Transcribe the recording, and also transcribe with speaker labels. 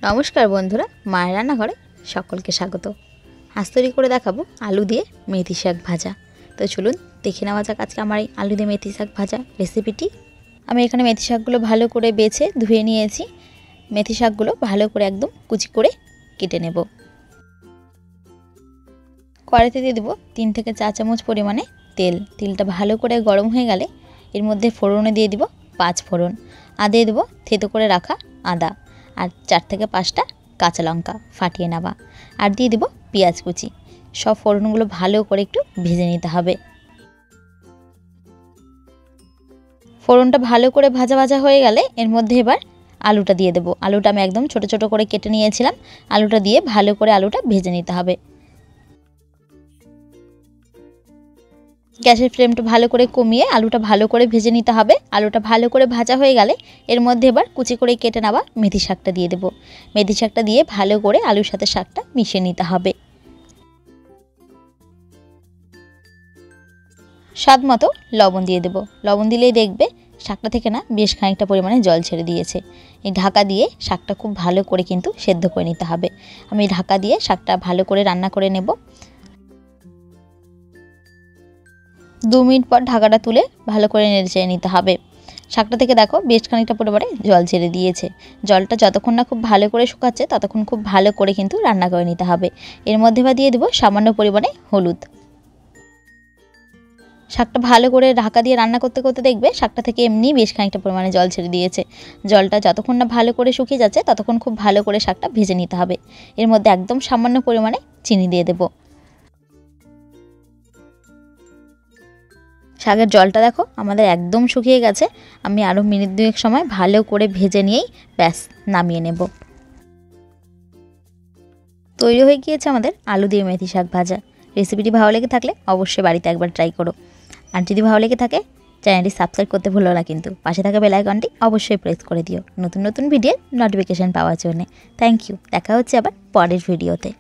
Speaker 1: नमस्कार बंधुरा माয়ের রান্নাঘরে সকলকে স্বাগত। আজ তৈরি করে দেখাবো আলু দিয়ে মেথি শাক ভাজা। তো চলুন দেখে নেওয়া যাক আজকে আমার এই আলু দিয়ে মেথি শাক ভাজা রেসিপিটি। আমি এখানে মেথি শাকগুলো ভালো করে বেছে ধুয়ে নিয়েছি। মেথি শাকগুলো ভালো করে একদম কুচি করে কেটে নেব। কড়াইতে দিয়ে দেব 3 থেকে 4 চামচ পরিমাণে তেল। তেলটা ভালো করে গরম হয়ে গেলে এর মধ্যে ফোড়নে দিয়ে দিব 5 ফোড়ন, আর দিয়ে দেব থেতো করে রাখা আদা, আর 4 থেকে 5টা কাঁচা লঙ্কা ফাটিয়ে নেওয়া, আর দিয়ে দেব পেঁয়াজ কুচি। সব ফোড়নগুলো ভালো করে একটু ভেজে নিতে হবে। ফোড়নটা ভালো করে ভাজা ভাজা হয়ে গেলে এর মধ্যে এবার আলুটা দিয়ে দেব। আলুটা আমি একদম ছোট ছোট করে কেটে নিয়েছিলাম। আলুটা দিয়ে ভালো করে আলুটা ভেজে নিতে হবে। গ্যাসের ফ্লেমটা ভালো করে কমিয়ে আলুটা ভালো করে ভেজে নিতে হবে। আলুটা ভালো করে ভাজা হয়ে গেলে এর মধ্যে এবার কুচি করে কেটে নেওয়া মেথি শাকটা দিয়ে দেব। মেথি শাকটা দিয়ে ভালো করে আলুর সাথে শাকটা মিশিয়ে নিতে হবে। স্বাদ মতো লবণ দিয়ে দেব। লবণ দিলেই দেখবে শাকটা থেকে না বেশ খানিকটা পরিমাণে জল ছেড়ে দিয়েছে। এই ঢাকা দিয়ে শাকটা খুব ভালো করে কিন্তু সেদ্ধ করে নিতে হবে। আমি ঢাকা দিয়ে শাকটা ভালো করে রান্না করে নেব। 2 মিনিট পর ঢাকাটা তুলে ভালো করে নেড়ে নিতে হবে। শাকটা থেকে দেখো বেশ খানিকটা পরিমাণে জল ছেড়ে দিয়েছে। জলটা যতক্ষণ না খুব ভালো করে শুকাচ্ছে ততক্ষণ খুব ভালো করে কিন্তু রান্না করে নিতে হবে। এর মধ্যে বা দিয়ে দেব সামান্য পরিমাণে হলুদ। শাকটা ভালো করে ঢাকা দিয়ে রান্না করতে করতে দেখবে শাকটা থেকে এমনি বেশ খানিকটা পরিমাণে জল ছেড়ে দিয়েছে। জলটা যতক্ষণ না ভালো করে শুকিয়ে যাচ্ছে ততক্ষণ খুব ভালো করে শাকটা ভেজে নিতে হবে। এর মধ্যে একদম সামান্য পরিমাণে চিনি দিয়ে দেব। শাকের জলটা দেখো আমাদের একদম শুকিয়ে গেছে। আমি আরও মিনিট 2 সময় ভালো করে ভেজে নিয়েই ব্যাস নামিয়ে নেব। তৈরি হয়ে গিয়েছে আমাদের আলু দিয়ে মেথি শাক ভাজা। রেসিপিটি ভালো লেগে থাকলে অবশ্যই বাড়িতে একবার ট্রাই করো। আর যদি ভালো লেগে থাকে চ্যানেলটি সাবস্ক্রাইব করতে ভুলো না, কিন্তু পাশে থাকা বেল আইকনটি অবশ্যই প্রেস করে দিও নতুন নতুন ভিডিওর নোটিফিকেশান পাওয়ার জন্য। Thank you. দেখা হচ্ছে আবার পরের ভিডিওতে।